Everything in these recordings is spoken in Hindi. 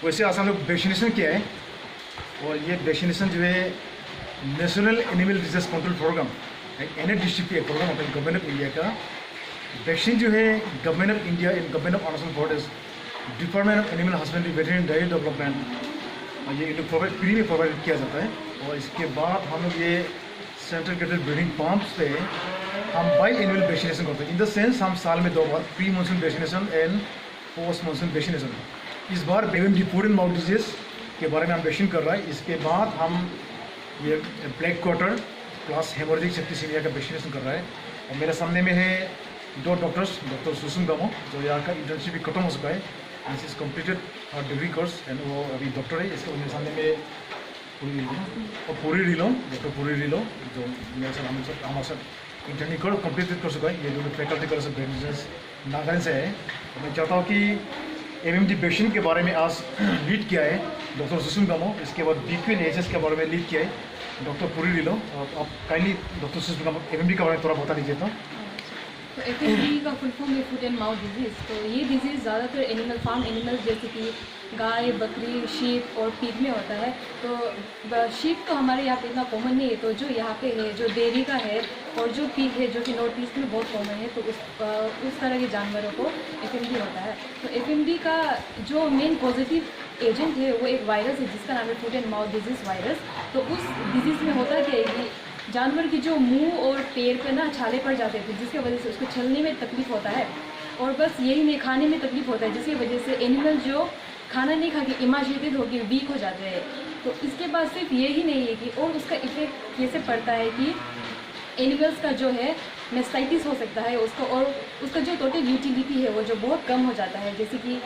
वैसे आज हम लोग वैक्सीनेशन किया है और ये वैक्सीनेशन जो है national animal disease control programme NHDCP programme होता है गवर्नमेंट ऑफ इंडिया का। वैक्सीन जो है government of India and government of Arunachal Pradesh department of animal husbandry veterinary development ये इनको फ्री में प्रोवाइड किया जाता है। और इसके बाद हम लोग ये सेंट्रल गेटेड ब्रीडिंग पंप्स पे हम बाई एनुअल वैक्सीनेशन करते हैं। इन द सेंस हम साल में 2 बार pre monsoon vaccination and post monsoon vaccination. इस बार FMD foot and mouth disease के बारे में हम वैक्सीन कर रहा है। इसके बाद हम ये black quarter plus haemorrhagic septicaemia का वैक्सीनेशन कर रहा है। और मेरे सामने में है 2 डॉक्टर्स, डॉक्टर सुसुम गामो जो यहाँ का इंटर्नशिप भी खत्म हो चुका है, दिस इज कम्प्लीटेड और डिग्री कोर्स एंड वो अभी डॉक्टर है। इसके मेरे सामने में पूरी रिलो, डॉक्टर पूरी रिलो जो मेरे साथ हमारे साथ इंटर्निंग कर कम्प्लीट कर चुका है। ये जो फैकल्टी कर बिजनेस नागालैंड से है। तो मैं चाहता हूँ कि एमएमडी वैक्सीन के बारे में आज लीड किया है डॉक्टर सुसुम गामो। इसके बाद BQ NHS के बारे में लीड किया है डॉक्टर पूरी रिलो। आप काइंडली डॉक्टर सुसुम गामो एमएमडी के बारे में थोड़ा बता दीजिए। तो FMD का फुल फॉर्म है फूड एंड माउथ डिजीज़। तो ये डिजीज़ ज़्यादातर एनिमल फार्म एनिमल्स जैसे कि गाय, बकरी, शीप और पिग में होता है। तो शीप तो हमारे यहाँ पे इतना कॉमन नहीं है, तो जो यहाँ पे है जो डेयरी का है और जो पिग है जो कि नॉर्थ ईस्ट में बहुत कॉमन है, तो उस तरह के जानवरों को FMD होता है। तो FMD का जो मेन पॉजिटिव एजेंट है वो एक वायरस है जिसका नाम है food and mouth disease virus. तो उस डिजीज़ में होता क्या है कि जानवर की जो मुंह और पैर पे ना छाले पड़ जाते थे, जिसकी वजह से उसको चलने में तकलीफ होता है। और बस यही नहीं, खाने में तकलीफ होता है, जिसकी वजह से एनिमल जो खाना नहीं खा के इमाजिनेटेड होकर वीक हो जाते हैं। तो इसके बाद सिर्फ यही नहीं है कि और उसका इफेक्ट कैसे पड़ता है कि एनिमल्स का जो है मेस्टाइटिस हो सकता है उसको, और उसका जो टोटल यूटिलिटी है वो जो बहुत कम हो जाता है। जैसे कि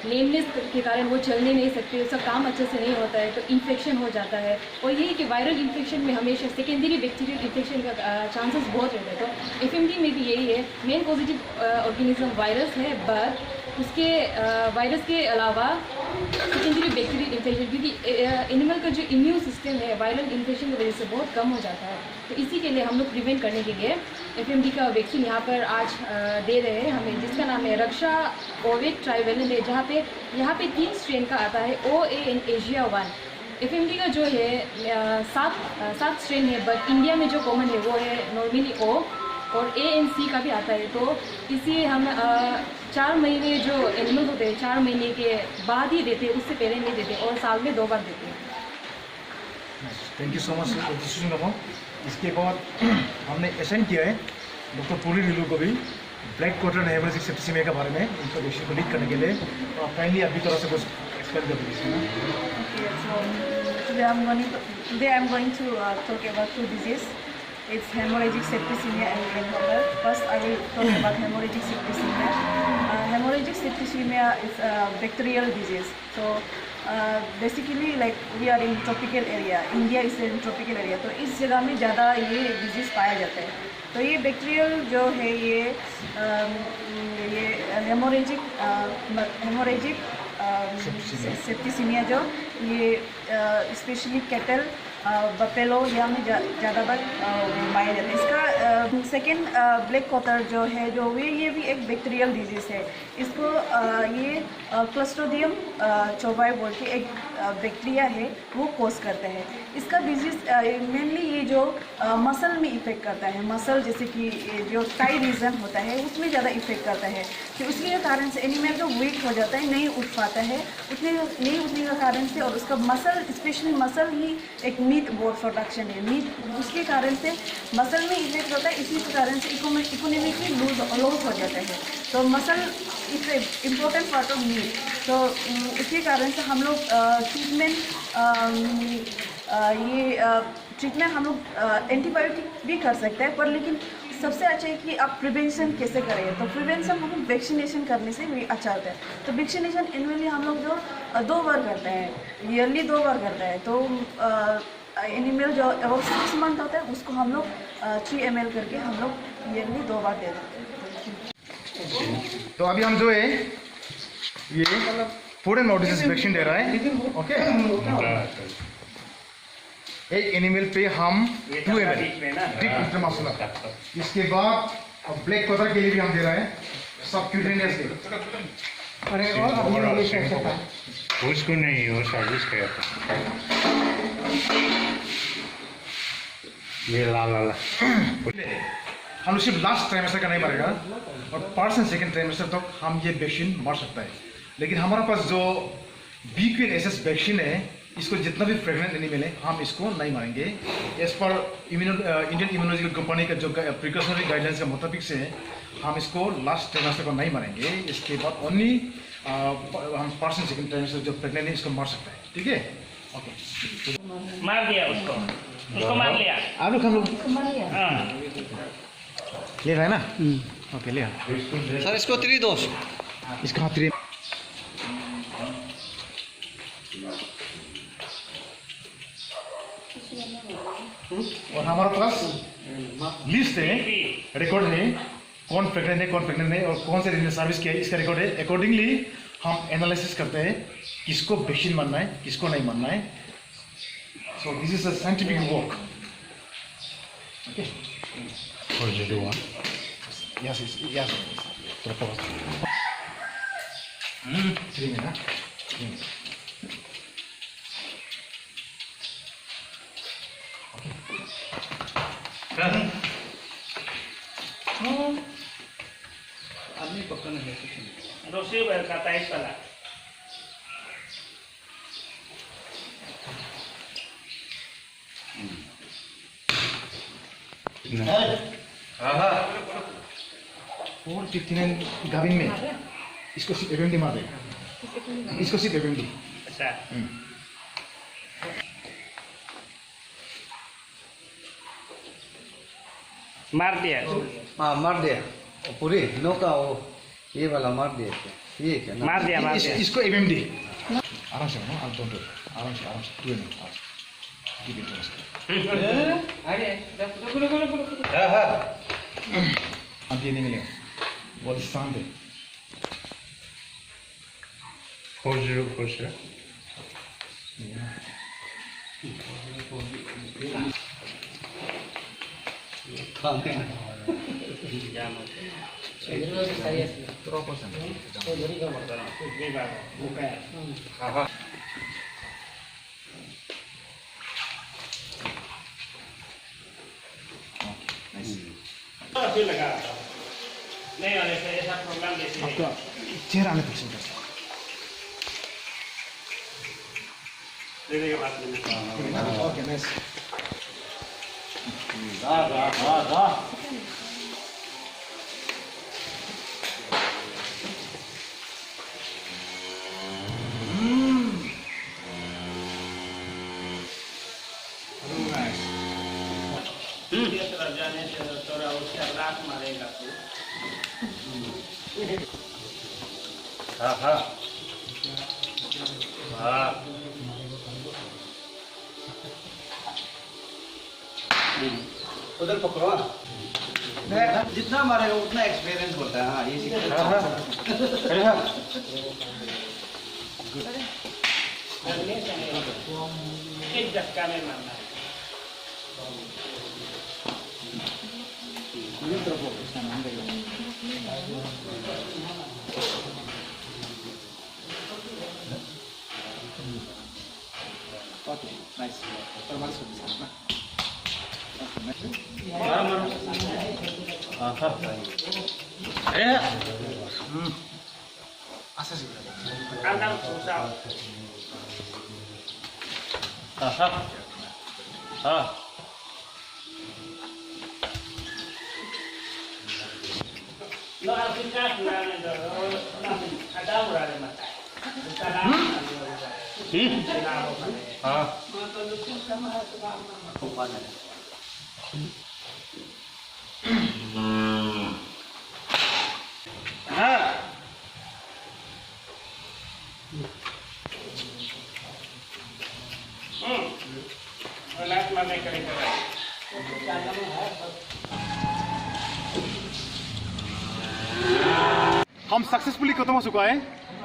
लेमनेस के कारण वो चलने नहीं सकते, उसका काम अच्छे से नहीं होता है, तो इन्फेक्शन हो जाता है। और यही कि वायरल इन्फेक्शन में हमेशा सेकेंडरी बैक्टीरियल इन्फेक्शन का चांसेस बहुत रहते हैं। तो FMD में भी यही है, मेन पॉजिटिव ऑर्गेनिज्म वायरस है, बट उसके वायरस के अलावा सेकेंडरी बैक्टीरियल इन्फेक्शन, क्योंकि एनिमल का जो इम्यून सिस्टम है वायरल इन्फेक्शन की वजह से बहुत कम हो जाता है। तो इसी के लिए हम लोग प्रिवेंट करने के लिए FMD का वैक्सीन यहाँ पर आज दे रहे हैं हमें, जिसका नाम है रक्षा ओविड ट्राइवेलेंट है, जहाँ पे यहाँ पे 3 स्ट्रेन का आता है OA एंड एशिया 1। FMD का जो है 7 स्ट्रेन है, बट इंडिया में जो कॉमन है वो है नॉर्मली O और A एंड C का भी आता है। तो इसी हम 4 महीने जो एनिमल होते हैं 4 महीने के बाद ही देते हैं, उससे पहले नहीं देते, और साल में 2 बार देते हैं। Thank you so much doctor Susumu Gamo. इसके बाद हमने असाइन किया है डॉक्टर पूरी रिलो को भी ब्लैक क्वार्टर हेमोरेजिक सेप्टिसिमिया के बारे में उनका वैक्सीन को लीड करने के लिए। तो आप काइंडली अभी तरह से कुछ एक्सप्लेन कर दीजिए। Today I'm going to talk about 2 diseases. It's hemorrhagic septicemia and plain water. First, I will talk about hemorrhagic septicemia. Hemorrhagic septicemia is a bacterial disease. So basically, like we are in tropical area. India is in tropical area. तो इस जगह में ज़्यादा ये disease पाया जाता है। तो ये बैक्टीरियल जो है ये हेमोरेजिक सेप्टिसिमिया जो ये स्पेशली कैटल बफेलो यहाँ में ज़्यादातर पाया जाता है। इसका सेकेंड ब्लैक क्वार्टर जो है जो ये भी एक बैक्टीरियल डिजीज़ है। इसको ये क्लस्ट्रोडियम चौबाई बोल के एक बैक्टीरिया है वो कोज करता है। इसका डिजीज़ मेनली ये जो मसल में इफ़ेक्ट करता है, मसल जैसे कि जो टाई रीजन होता है उसमें ज़्यादा इफ़ेक्ट करता है। तो उसके कारण से एनिमल जो वीक हो जाता है, नहीं उठ पाता है, नहीं उठने के कारण से, और उसका मसल स्पेशली मसल ही एक मीट बोर्ड प्रोडक्शन है, मीट उसके कारण से मसल में इफेक्ट होता है। इसी के कारण से इकोनॉमिकली लॉस हो जाता है। तो muscle is important part of meat. तो इसके कारण से हम लोग ट्रीटमेंट हम लोग एंटीबायोटिक भी कर सकते हैं, पर लेकिन सबसे अच्छा है कि आप प्रिवेंशन कैसे करें। तो प्रिवेंशन हम लोग वैक्सीनेशन करने से भी अच्छा होता है। तो वैक्सीनेशन एनुअली हम लोग जो 2 बार करते हैं, ईयरली 2 बार करते हैं। तो एनिमल जो अबाउट 6 मंथ होता है उसको हम लोग 3 ml करके हम लोग ईयरली 2 बार दे देते हैं। तो अभी हम जो है ये foot and mouth disease vaccine दे रहा है। ओके, एक एनिमल पे हम 2 ml ड्रिप इंट्रामस्कुलर। इसके बाद ब्लैक क्वार्टर के लिए भी हम दे रहे हैं सबक्यूटेनियस। अरे और अभी वाले शेयर करता है उसको नहीं, वो सर्विस किया था। ये ला हम सिर्फ लास्ट ट्राइमेस्टर का नहीं मारेगा और फर्स्ट एंड सेकेंड ट्राइमेस्टर तक हम ये वैक्सीन मार सकता है। लेकिन हमारे पास जो BQNSS वैक्सीन है, इसको जितना भी प्रेग्नेंट एनिमल है हम इसको नहीं मारेंगे। As per Indian immunological company का जो प्रिकॉशनरी गाइडलाइंस के मुताबिक से हम इसको लास्ट ट्राइमेस्टर को नहीं मारेंगे। इसके बाद ओनली हम फर्स्ट एंड सेकेंड ट्राइमेस्टर जो प्रेग्नेंट है इसको मार सकता है। ठीक है, ओके। मार दिया उसको मार लिया। आप लोग हम लोग हाँ ले रहा है ना? ओके, ले सर इसको 3 डोज। इसका 3 और हमारे पास लिस्ट है, रिकॉर्ड है, कौन प्रेग्नेंट है कौन प्रेग्नेंट है और कौन से दिन में सर्विस किया है, इसका रिकॉर्ड है। अकॉर्डिंगली हम एनालिसिस करते हैं किसको वैक्सीन मारना है किसको नहीं मारना है। So this is a scientific work. Okay, yes, yes. Sering ya. आदमी पकड़ना है कुछ नहीं। दूसरी बार का 23 वाला और कितने गाभिन में इसको सिर्फ एफएमडी मार देगा, इसको सिर्फ एफएमडी। अच्छा मार दिया। हाँ मार दिया पूरी नौका वो ये वाला मार दिया क्या? ये क्या ना? मार दिया इसको एफएमडी आराम से ना, आप दोनों आराम से टू मिनट ठीक है। अब ये नहीं मिलेगा, बहुत शांत है। खुश खाने लगा नहीं और ऐसा प्रोग्राम जैसे आपका चेहरा आने तक सुन देने के बाद ओके, नाइस। जाने से थोड़ा उसका लात मारेगा तो हाँ हाँ हाँ उधर पकड़ो। जितना मारेगा उतना एक्सपीरियंस होता है। हाँ ये एक झटका में मारना है। Okay, nice. पर मालिश कर दीजिए ना। ऐसे से कांदा सूसा हाँ no Afrika fulani ndo Adamu wale matai Adamu हाँ लास्ट में करेंगे हम सक्सेसफुली खत्म हो चुका है।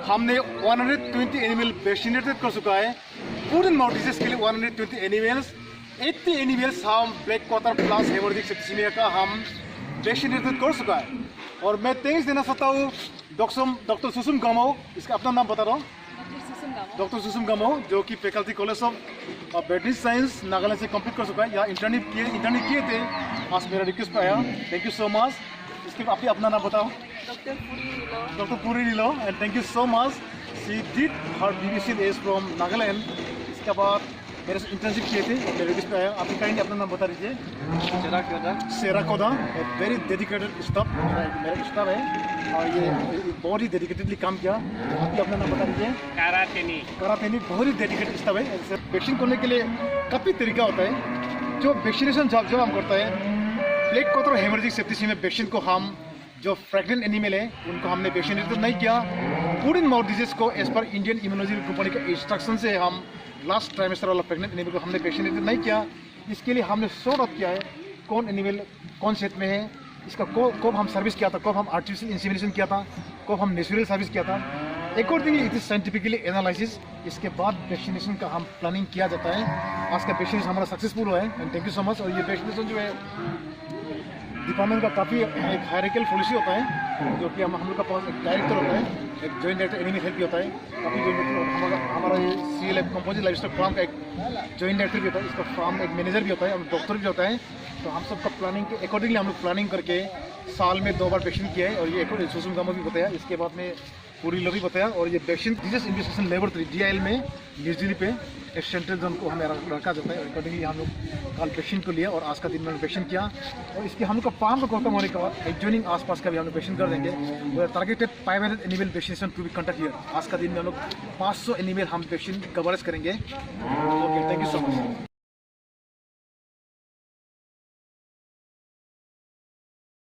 हमने 120 एनिमल वैक्सीनेटेड कर चुका है। फूड एंड माउथ डिजीज के लिए 120 एनिमल्स, 80 एनिमल्स हम black quarter plus haemorrhagic septicaemia का हम वैक्सीनेटेड कर चुका है। और मैं थैंक्स देना चाहता हूँ डॉक्टर सुसुम गामो, इसका अपना नाम बता रहा हूँ, डॉक्टर सुसुम गामो, जो कि faculty college of veterinary science Nagaland से कंप्लीट कर चुका है। यहाँ इंटर्नशिप किए थे, आज मेरा रिक्वेस्ट पे आया। Thank you so much. इसके आप अपना नाम बताओ। Doctor Puri Lilo, and thank you so much. She did her BBC as from Nagaland. इसके बाद मेरे से इंटर्नशिप किए थे, मेरे रिक्वेस्ट पे आया। आपकी काइंड अपना नाम बता दीजिए। सेरा कोदा, वेरी डेडिकेटेड स्टाफ, मेरा स्टाफ है और ये बहुत ही डेडिकेटेडली काम किया। आप अपना नाम बता दीजिए। करातेनी बहुत ही डेडिकेटेड स्टाफ है। वैक्सीन करने के लिए काफ़ी तरीका होता है। जो वैक्सीनेशन जब हम करता है, प्लेग क्वार्टर हेमरेजिक सेप्टिसिमी में वैक्सीन को हम जो प्रेग्नेंट एनिमल है उनको हमने वैक्सीनेटेड नहीं किया। फूड एंड माउथ डिजीज को as per Indian immunology company के इंस्ट्रक्शन से हम लास्ट ट्राइमेस्टर वाला प्रेग्नेंट एनिमल को हमने वैक्सीनेटेड नहीं किया। इसके लिए हमने सॉर्ट आउट किया है कौन एनिमल कौन सेट में है, इसका कब हम सर्विस किया था, कब हम आर्टिफिशियल इंसेमिनेशन किया था, कब हम नेचुरल सर्विस किया था। Accordingly it is scientifically analysis. इसके बाद वैक्सीनेशन का हम प्लानिंग किया जाता है। आज का वैक्सीनेशन हमारा सक्सेसफुल हुआ है and thank you so much. और ये वैक्सीनेशन जो है डिपार्टमेंट का काफ़ी एक हायरार्किकल पॉलिसी होता है, जो कि हम लोग का पास एक डायरेक्टर होता है, एक जॉइंट डायरेक्टर एनिमल हेल्थ भी होता है। काफ़ी हमारा ये CLF कंपोजिट लाइवस्टॉक फार्म का एक जॉइंट डायरेक्टर भी होता है, इसका फार्म एक मैनेजर भी होता है और डॉक्टर भी होता है। तो हम सबका प्लानिंग के अकॉर्डिंगली हम लोग प्लानिंग करके साल में 2 बार वैक्सीन किया है। और ये सुसुम गामो भी बताया, इसके बाद में पूरी लो भी बताया। और ये vaccine disease investigation laboratory DIL में न्यू दिल्ली पे एक सेंट्रल जोन को हमें रखा जाता है। और अकॉर्डिंगली हम लोग कल वैक्सीन को लिया और आज का दिन में वैक्सीन किया। और इसके हम लोग का फार्म को खत्म होने के बाद एडजॉइनिंग आसपास का भी हम लोग वैक्सीन कर देंगे। वो targeted 500 animal vaccination to be conduct here. आज का दिन में हम लोग 500 एनिमल हम वैक्सीन कवरेज करेंगे। Okay, thank you so much.